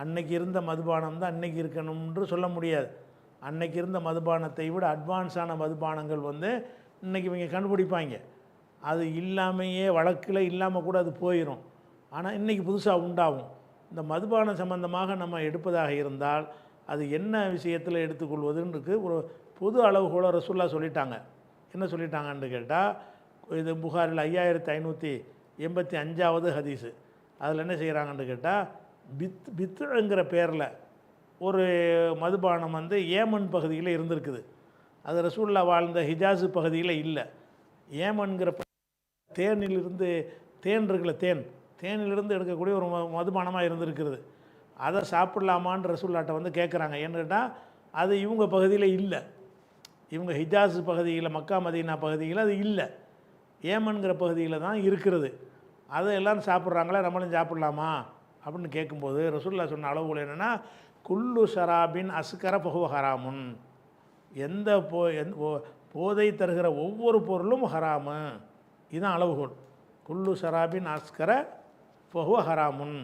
அன்னைக்கு இருந்த மதுபானம் தான் அன்னைக்கு இருக்கணும்ன்று சொல்ல முடியாது. அன்னைக்கு இருந்த மதுபானத்தை விட அட்வான்ஸான மதுபானங்கள் வந்து இன்றைக்கி இவங்க கண்டுபிடிப்பாங்க. அது இல்லாமையே வழக்கில் இல்லாமல் கூட அது போயிடும். ஆனால் இன்றைக்கி புதுசாக உண்டாகும். இந்த மதுபானம் சம்பந்தமாக நம்ம எடுப்பதாக இருந்தால் அது என்ன விஷயத்தில் எடுத்துக்கொள்வதுன்னு ஒரு பொது அளவுகோல ரசூலுல்லாஹ் சொல்லிட்டாங்க. என்ன சொல்லிட்டாங்கன்னு கேட்டால், இது புகாரில் 5585வது ஹதீஸு. அதில் என்ன செய்கிறாங்கன்னு கேட்டால், பித்துங்கிற பேரில் ஒரு மதுபானம் வந்து ஏமன் பகுதியில் இருந்திருக்குது. அது ரசூலுல்லாஹ் வாழ்ந்த ஹிஜாஸு பகுதியில் இல்லை. ஏமன்கிற தேனிலிருந்து தேனிலிருந்து எடுக்கக்கூடிய ஒரு மதுபானமாக இருந்திருக்கிறது. அதை சாப்பிடலாமான்னு ரசூலுல்லாஹ்ட்ட வந்து கேட்குறாங்க. ஏன்னு கேட்டால் அது இவங்க பகுதியில் இல்லை. இவங்க ஹிஜாஸ் பகுதியில், மக்கா மதீனா பகுதியில் அது இல்லை, ஏமன்கிற பகுதியில் தான் இருக்கிறது. அதை எல்லோரும் சாப்பிட்றாங்களா, நம்மளும் சாப்பிட்லாமா அப்படின்னு கேட்கும்போது ரசூலுல்லாஹ் சொன்ன அளவுகள் என்னென்னா, குல்லு ஷராபின் அஸ்கர ஃபஹுவ ஹராமுன், எந்த போதை தருகிற ஒவ்வொரு பொருளும் ஹராமு. இதுதான் அளவுகோல். குல்லு ஷராபின் அஸ்கர ஃபஹுவ ஹராமுன்,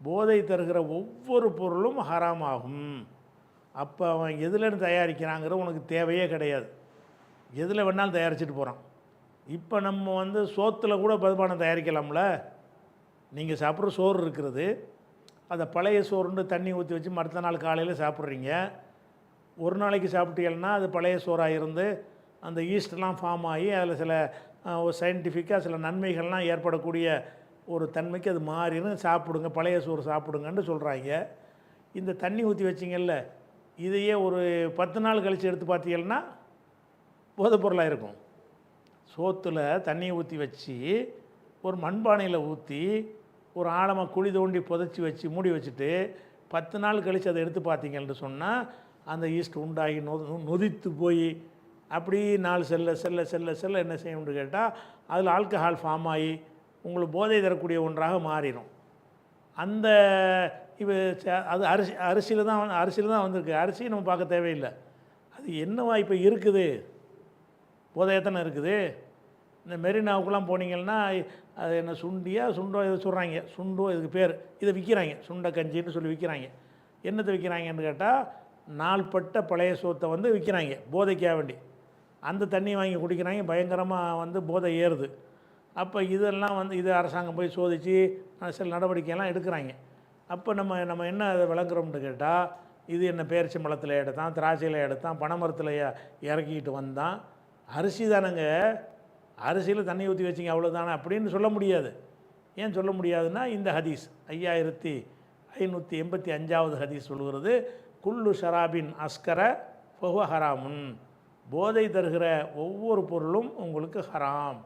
போதை தருகிற ஒவ்வொரு பொருளும் ஹராமாகும். அப்போ அவன் எதுலேருந்து தயாரிக்கிறாங்கிற உனக்கு தேவையே கிடையாது. எதில் வேணாலும் தயாரிச்சுட்டு போகிறான். இப்போ நம்ம வந்து சோத்தில் கூட மதுபானம் தயாரிக்கலாம்ல. நீங்கள் சாப்பிட்ற சோறு இருக்கிறது, அதை பழைய சோறுன்னு தண்ணி ஊற்றி வச்சு அடுத்த நாள் காலையில் சாப்பிட்றீங்க. ஒரு நாளைக்கு சாப்பிட்டீங்கன்னா அது பழைய சோறாக இருந்து அந்த ஈஸ்ட்லாம் ஃபார்ம் ஆகி அதில் சில ஒரு சயின்டிஃபிக்காக சில நன்மைகள்லாம் ஏற்படக்கூடிய ஒரு தன்மைக்கு அது மாறிடும். சாப்பிடுங்க, பழைய சோறு சாப்பிடுங்கன்னு சொல்கிறாங்க. இந்த தண்ணி ஊற்றி வச்சிங்கல்ல, இதையே ஒரு 10 நாள் கழித்து எடுத்து பார்த்தீங்கன்னா போதைப் பொருளாக இருக்கும். சோத்தில் தண்ணியை ஊற்றி வச்சு ஒரு மண்பானையில் ஊற்றி ஒரு ஆழமாக குழி தோண்டி புதைச்சி வச்சு மூடி வச்சுட்டு 10 நாள் கழித்து அதை எடுத்து பார்த்தீங்கன்னு சொன்னால் அந்த ஈஸ்ட் உண்டாகி நொதித்து போய் அப்படி நாள் செல்ல செல்ல செல்ல செல்ல என்ன செய்யணும்னு கேட்டால் அதில் ஆல்கஹால் ஃபார்ம் ஆகி உங்களுக்கு போதை தரக்கூடிய ஒன்றாக மாறிடும். அந்த இப்போ அது அரிசியில் தான் வந்திருக்கு. அரிசி நம்ம பார்க்க தேவையில்லை. அது என்னவா இப்போ இருக்குது, போதையத்தானே இருக்குது. இந்த மெரினாவுக்குலாம் போனீங்கன்னா அது என்ன சுண்டோ இதை சொல்கிறாங்க, சுண்டோ இதுக்கு பேர், இதை விற்கிறாங்க, சுண்டை கஞ்சின்னு சொல்லி விற்கிறாங்க. என்னத்தை விற்கிறாங்கன்னு கேட்டால் நாள்பட்ட பழைய சோத்தை வந்து விற்கிறாங்க போதைக்காக வேண்டி. அந்த தண்ணி வாங்கி குடிக்கிறாங்க, பயங்கரமாக வந்து போதை ஏறுது. அப்போ இதெல்லாம் வந்து இது அரசாங்கம் போய் சோதித்து சில நடவடிக்கையெல்லாம் எடுக்கிறாங்க. அப்போ நம்ம என்ன அதை விளங்குறோம்னு கேட்டால் இது என்ன பேரிச்சம்பழத்தில் எடுத்தான், திராட்சையில் எடுத்தான், பனைமரத்தில் இறக்கிட்டு வந்தான். அரிசி தானேங்க, அரிசியில் தண்ணி ஊற்றி வச்சிங்க அவ்வளோதானே அப்படின்னு சொல்ல முடியாது. ஏன் சொல்ல முடியாதுன்னா இந்த ஹதீஸ் 5585வது ஹதீஸ் சொல்கிறது, குல்லு ஷராபின் அஸ்கர ஃபஹுவ ஹராமுன், போதை தருகிற ஒவ்வொரு பொருளும் உங்களுக்கு ஹராம்.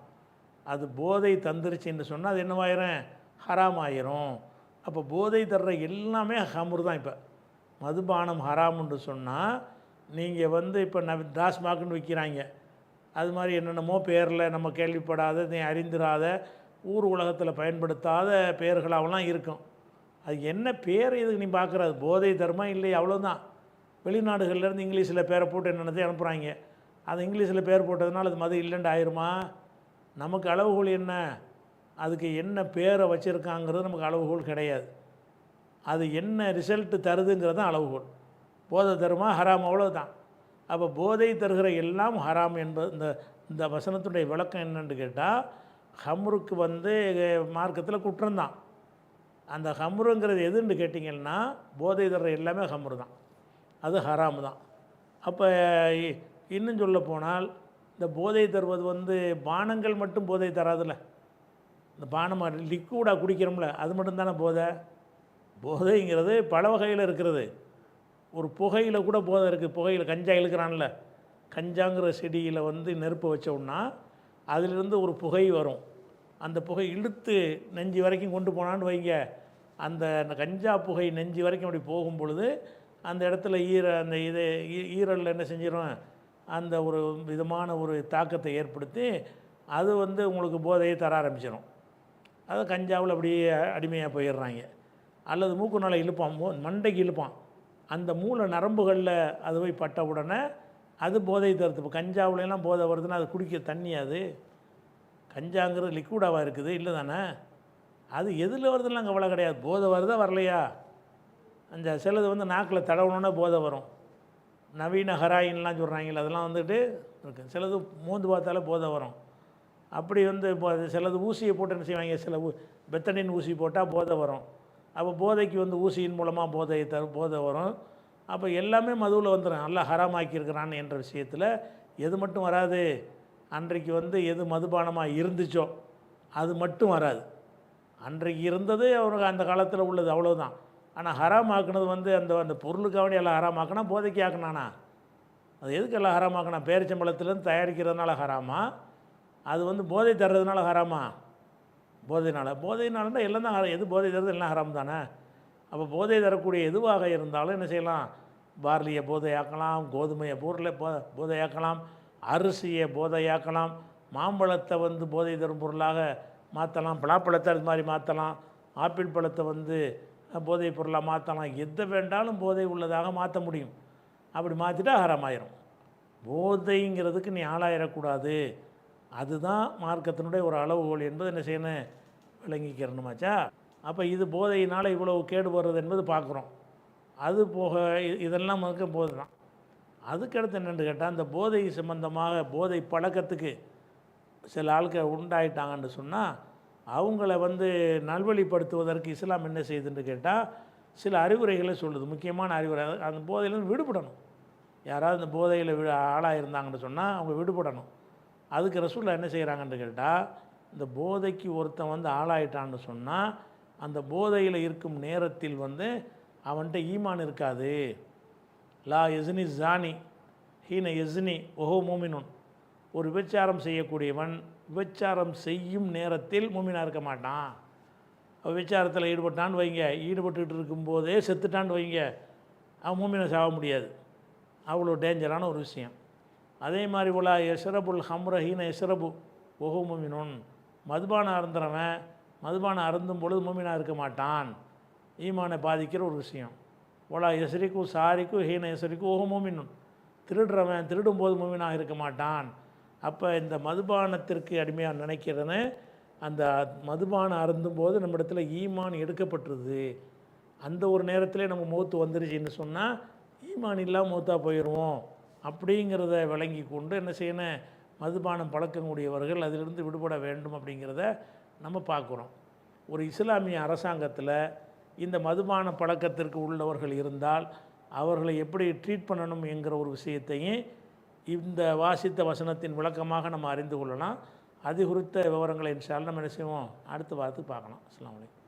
அது போதை தந்துருச்சுன்னு சொன்னால் அது என்னவாயிரும், ஹராம் ஆயிரும். அப்போ போதை தர்ற எல்லாமே ஹமுர் தான். இப்போ மதுபானம் ஹராமுன்னு சொன்னால் நீங்கள் வந்து இப்போ டாஸ்மாக்குன்னு விற்கிறாங்க, அது மாதிரி என்னென்னமோ பேரில் நம்ம கேள்விப்படாத அறிந்திராத ஊர் உலகத்தில் பயன்படுத்தாத பெயர்களாகலாம் இருக்கும். அது என்ன பேர் இதுக்கு நீ பார்க்குறது, போதை தர்மா இல்லை, அவ்வளோதான். வெளிநாடுகள்லேருந்து இங்கிலீஷில் பேரை போட்டு என்னென்னத்தையும் அனுப்புகிறாங்க. அது இங்கிலீஷில் பேர் போட்டதுனால அது மது இல்லைன்னு ஆயிருமா? நமக்கு அளவுகோல் என்ன, அதுக்கு என்ன பேரை வச்சுருக்காங்கிறது நமக்கு அளவுகோல் கிடையாது. அது என்ன ரிசல்ட்டு தருதுங்கிறது தான் அளவுகோல். போதை தருமா ஹராம், அவ்வளோதான். அப்போ போதை தருகிற எல்லாம் ஹராம் என்பது இந்த வசனத்துடைய விளக்கம் என்னன்னு கேட்டால், ஹம்ருக்கு வந்து மார்க்கத்தில் குற்றம்தான். அந்த ஹம்ருங்கிறது எதுன்னு கேட்டிங்கன்னா போதை தர்ற எல்லாமே ஹம்ரு தான், அது ஹராமு தான். அப்போ இன்னும் சொல்ல போனால் இந்த போதை தருவது வந்து பானங்கள் மட்டும் போதை தராதுல்ல. இந்த பானம் லிக்விடாக குடிக்கிறோம்ல, அது மட்டும்தானே போதை. போதைங்கிறது பல வகையில் இருக்கிறது. ஒரு புகையில் கூட போதை இருக்குது. புகையில் கஞ்சா இழுக்கிறான்ல, கஞ்சாங்கிற செடியில் வந்து நெருப்பு வச்சோம்னா அதிலிருந்து ஒரு புகை வரும். அந்த புகை இழுத்து நெஞ்சு வரைக்கும் கொண்டு போனான்னு வைங்க, அந்த கஞ்சா புகை நெஞ்சு வரைக்கும் அப்படி போகும் பொழுது அந்த இடத்துல அந்த ஈரலில் என்ன செஞ்சிடும், அந்த ஒரு விதமான ஒரு தாக்கத்தை ஏற்படுத்தி அது வந்து உங்களுக்கு போதையை தர ஆரம்பிச்சிடும். அதை கஞ்சாவில் அப்படியே அடிமையாக போயிடுறாங்க. அல்லது மூக்குனால இழுப்பான், மண்டைக்கு இழுப்பான், அந்த மூளை நரம்புகளில் அது போய் பட்ட உடனே அது போதை தருது. இப்போ கஞ்சாவிலலாம் போதை வருதுன்னா அது குடிக்க தண்ணி, அது கஞ்சாங்கிறது லிக்விடாவாக இருக்குது இல்லை தானே. அது எதில் வருதுலாம் கவலை கிடையாது, போதை வருதா வரலையா. அந்த சிலது வந்து நாக்கில் தடவணுன்னா போதை வரும். நவீன ஹராயின்லாம் சொல்கிறாங்களே அதெல்லாம் வந்துட்டு இருக்குது. சிலது மூந்து பார்த்தாலே போதை வரும். அப்படி வந்து இப்போ சிலது ஊசியை போட்டு என்ன செய்வாங்க, சில பெத்தடின் ஊசி போட்டால் போதை வரும். அப்போ போதைக்கு வந்து ஊசியின் மூலமாக போதை வரும். அப்போ எல்லாமே மதுவில் வந்துடும். நல்லா ஹராமாக்கியிருக்கிறான் என்ற விஷயத்தில் எது மட்டும் வராது, அன்றைக்கு வந்து எது மதுபானமாக இருந்துச்சோ அது மட்டும் வராது. அன்றைக்கு இருந்தது அவருக்கு அந்த காலத்தில் உள்ளது, அவ்வளோதான். ஆனால் ஹராம் ஆக்குனது வந்து அந்த பொருளுக்காக வேண்டி எல்லாம் ஹராம் ஆக்கினா போதைக்கு ஆக்கினானா, அது எதுக்கு எல்லாம் ஹராம் ஆக்கினா, பேரிச்சம்பழத்துலேருந்து தயாரிக்கிறதுனால ஹராமா, அது வந்து போதை தர்றதுனால ஹராமா, போதைனால்னா எல்லாம் தான். எது போதை தருது எல்லாம் ஹராம் தானே. அப்போ போதை தரக்கூடிய எதுவாக இருந்தாலும் என்ன செய்யலாம், பார்லியை போதையாக்கலாம், கோதுமையை போதையாக்கலாம், அரிசியை போதையாக்கலாம், மாம்பழத்தை வந்து போதை தரும் பொருளாக மாற்றலாம், பலாப்பழத்தை அது மாதிரி மாற்றலாம், ஆப்பிள் பழத்தை வந்து போதை பொருளாக மாற்றலாம், எதை வேண்டாலும் போதை உள்ளதாக மாற்ற முடியும். அப்படி மாற்றிட்டா ஹராமாயிரும். போதைங்கிறதுக்கு நீ ஆளாயிடக்கூடாது, அதுதான் மார்க்கத்தினுடைய ஒரு அளவுகோல் என்பது என்ன செய்யணும், விளங்கிக்கிறணுமாச்சா. அப்போ இது போதையினால் இவ்வளவு கேடு வர்றது என்பது பார்க்குறோம். அது போக இதெல்லாம் வந்து போதை தான். அதுக்கடுத்து என்னென்னு கேட்டால், அந்த போதை சம்பந்தமாக போதை பழக்கத்துக்கு சில ஆட்கள் உண்டாயிட்டாங்கன்னு சொன்னால் அவங்கள வந்து நல்வழிப்படுத்துவதற்கு இஸ்லாம் என்ன செய்யுதுன்னு கேட்டால் சில அறிவுரைகளை சொல்லுது. முக்கியமான அறிவுரை, அந்த போதையிலேருந்து விடுபடணும். யாராவது இந்த போதையில் ஆளாக இருந்தாங்கன்னு சொன்னால் அவங்க விடுபடணும். அதுக்கு ரசூலுல்லாஹ் என்ன செய்கிறாங்கன்னு கேட்டால், இந்த போதைக்கு ஒருத்தன் வந்து ஆளாயிட்டான்னு சொன்னால் அந்த போதையில் இருக்கும் நேரத்தில் வந்து அவன்கிட்ட ஈமான் இருக்காது. லா எஸ்னி ஜானி ஹீன எஸ்னி ஒஹோ மூமினுன். ஒரு விபச்சாரம் செய்யக்கூடியவன் விபச்சாரம் செய்யும் நேரத்தில் மூமினாக இருக்க மாட்டான். விபச்சாரத்தில் ஈடுபட்டான்னு வைங்க, ஈடுபட்டுக்கிட்டு இருக்கும்போதே செத்துட்டான்னு வைங்க, அவன் மூமினை சாக முடியாது. அவ்வளோ டேஞ்சரான ஒரு விஷயம். அதே மாதிரி போல் எஸ்ரபுல் ஹம்ரஹீன எஸ்ரபு ஒஹோ மூமினுன். மதுபானம் அருந்துறவன் மதுபானம் அருந்தும் பொழுது மூமினாக இருக்க மாட்டான். ஈமானை பாதிக்கிற ஒரு விஷயம். ஒலா எஸ்ரிக்கு சாரிக்கு ஹீன எஸ்ரிக்கு ஓஹோ மூமினுன். திருடுறவன் திருடும் போது மூமினாக இருக்க மாட்டான். அப்போ இந்த மதுபானத்திற்கு அடிமையாக நினைக்கிறவன் அந்த மதுபானம் அருந்தும் போது நம்ம இடத்துல ஈமான் எடுக்கப்பட்டுருது. அந்த ஒரு நேரத்திலே நம்ம மூத்து வந்துருச்சுன்னு சொன்னால் ஈமான் இல்லாமல் மூத்தாக போயிடுவோம். அப்படிங்கிறத விளங்கி கொண்டு என்ன செய்யணும், மதுபானம் பழக்கக்கூடியவர்கள் அதிலிருந்து விடுபட வேண்டும் அப்படிங்கிறத நம்ம பார்க்குறோம். ஒரு இஸ்லாமிய அரசாங்கத்தில் இந்த மதுபான பழக்கத்திற்கு உள்ளவர்கள் இருந்தால் அவர்களை எப்படி ட்ரீட் பண்ணணும் என்கிற ஒரு விஷயத்தையும் இந்த வாசித்த வசனத்தின் விளக்கமாக நம்ம அறிந்து கொள்ளலாம். அது குறித்த விவரங்களை இன்ஷா அல்லாஹ் நம்ம என்ன செய்வோம் அடுத்த வாரத்துக்கு பார்க்கலாம். அஸ்ஸலாமு அலைக்கும்.